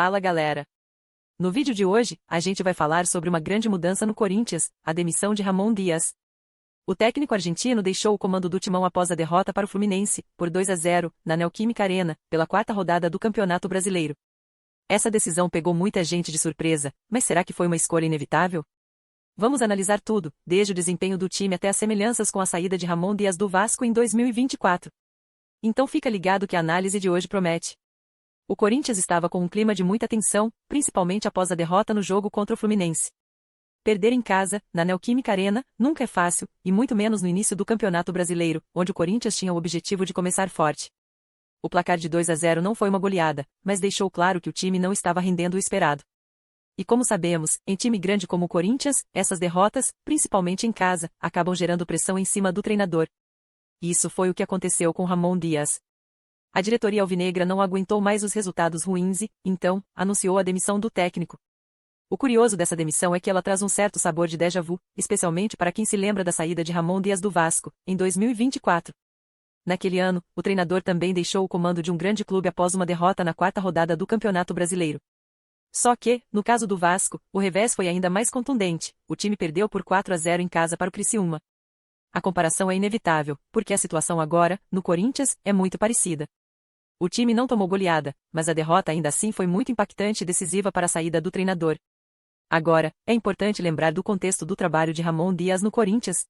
Fala galera! No vídeo de hoje, a gente vai falar sobre uma grande mudança no Corinthians, a demissão de Ramon Díaz. O técnico argentino deixou o comando do timão após a derrota para o Fluminense, por 2-0, na Neoquímica Arena, pela quarta rodada do Campeonato Brasileiro. Essa decisão pegou muita gente de surpresa, mas será que foi uma escolha inevitável? Vamos analisar tudo, desde o desempenho do time até as semelhanças com a saída de Ramon Díaz do Vasco em 2024. Então fica ligado que a análise de hoje promete. O Corinthians estava com um clima de muita tensão, principalmente após a derrota no jogo contra o Fluminense. Perder em casa, na Neoquímica Arena, nunca é fácil, e muito menos no início do Campeonato Brasileiro, onde o Corinthians tinha o objetivo de começar forte. O placar de 2-0 não foi uma goleada, mas deixou claro que o time não estava rendendo o esperado. E como sabemos, em time grande como o Corinthians, essas derrotas, principalmente em casa, acabam gerando pressão em cima do treinador. E isso foi o que aconteceu com Ramon Díaz. A diretoria alvinegra não aguentou mais os resultados ruins e, então, anunciou a demissão do técnico. O curioso dessa demissão é que ela traz um certo sabor de déjà vu, especialmente para quem se lembra da saída de Ramon Díaz do Vasco, em 2024. Naquele ano, o treinador também deixou o comando de um grande clube após uma derrota na quarta rodada do Campeonato Brasileiro. Só que, no caso do Vasco, o revés foi ainda mais contundente, o time perdeu por 4-0 em casa para o Criciúma. A comparação é inevitável, porque a situação agora, no Corinthians, é muito parecida. O time não tomou goleada, mas a derrota ainda assim foi muito impactante e decisiva para a saída do treinador. Agora, é importante lembrar do contexto do trabalho de Ramon Díaz no Corinthians.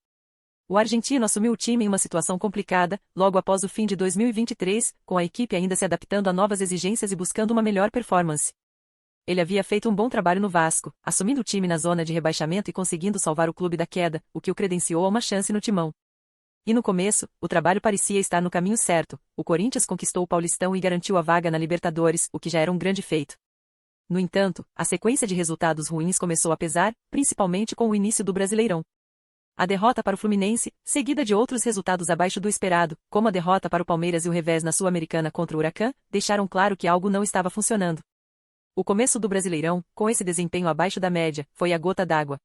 O argentino assumiu o time em uma situação complicada, logo após o fim de 2023, com a equipe ainda se adaptando a novas exigências e buscando uma melhor performance. Ele havia feito um bom trabalho no Vasco, assumindo o time na zona de rebaixamento e conseguindo salvar o clube da queda, o que o credenciou a uma chance no timão. E no começo, o trabalho parecia estar no caminho certo, o Corinthians conquistou o Paulistão e garantiu a vaga na Libertadores, o que já era um grande feito. No entanto, a sequência de resultados ruins começou a pesar, principalmente com o início do Brasileirão. A derrota para o Fluminense, seguida de outros resultados abaixo do esperado, como a derrota para o Palmeiras e o revés na Sul-Americana contra o Huracan, deixaram claro que algo não estava funcionando. O começo do Brasileirão, com esse desempenho abaixo da média, foi a gota d'água.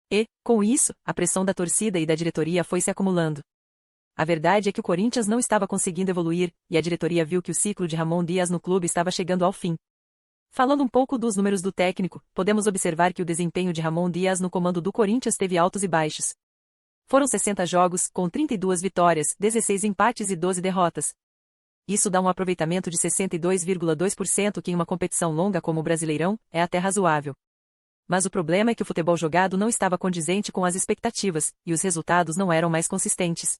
E, com isso, a pressão da torcida e da diretoria foi se acumulando. A verdade é que o Corinthians não estava conseguindo evoluir, e a diretoria viu que o ciclo de Ramon Díaz no clube estava chegando ao fim. Falando um pouco dos números do técnico, podemos observar que o desempenho de Ramon Díaz no comando do Corinthians teve altos e baixos. Foram 60 jogos, com 32 vitórias, 16 empates e 12 derrotas. Isso dá um aproveitamento de 62,2%, que em uma competição longa como o Brasileirão, é até razoável. Mas o problema é que o futebol jogado não estava condizente com as expectativas, e os resultados não eram mais consistentes.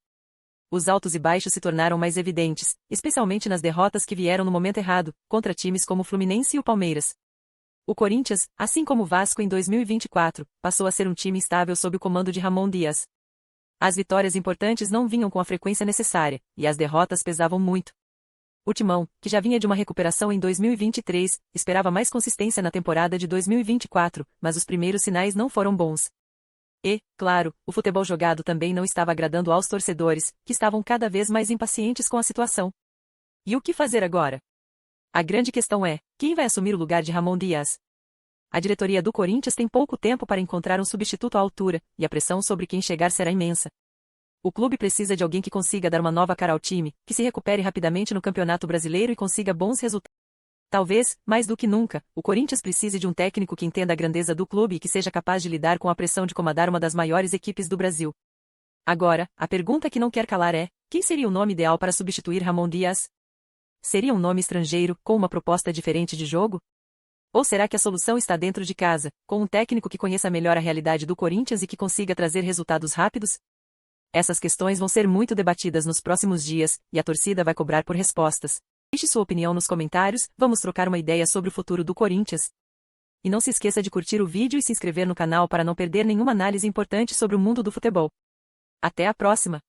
Os altos e baixos se tornaram mais evidentes, especialmente nas derrotas que vieram no momento errado, contra times como o Fluminense e o Palmeiras. O Corinthians, assim como o Vasco em 2024, passou a ser um time estável sob o comando de Ramon Díaz. As vitórias importantes não vinham com a frequência necessária, e as derrotas pesavam muito. O timão, que já vinha de uma recuperação em 2023, esperava mais consistência na temporada de 2024, mas os primeiros sinais não foram bons. E, claro, o futebol jogado também não estava agradando aos torcedores, que estavam cada vez mais impacientes com a situação. E o que fazer agora? A grande questão é, quem vai assumir o lugar de Ramon Díaz? A diretoria do Corinthians tem pouco tempo para encontrar um substituto à altura, e a pressão sobre quem chegar será imensa. O clube precisa de alguém que consiga dar uma nova cara ao time, que se recupere rapidamente no Campeonato Brasileiro e consiga bons resultados. Talvez, mais do que nunca, o Corinthians precise de um técnico que entenda a grandeza do clube e que seja capaz de lidar com a pressão de comandar uma das maiores equipes do Brasil. Agora, a pergunta que não quer calar é, quem seria o nome ideal para substituir Ramon Díaz? Seria um nome estrangeiro, com uma proposta diferente de jogo? Ou será que a solução está dentro de casa, com um técnico que conheça melhor a realidade do Corinthians e que consiga trazer resultados rápidos? Essas questões vão ser muito debatidas nos próximos dias, e a torcida vai cobrar por respostas. Deixe sua opinião nos comentários, vamos trocar uma ideia sobre o futuro do Corinthians. E não se esqueça de curtir o vídeo e se inscrever no canal para não perder nenhuma análise importante sobre o mundo do futebol. Até a próxima!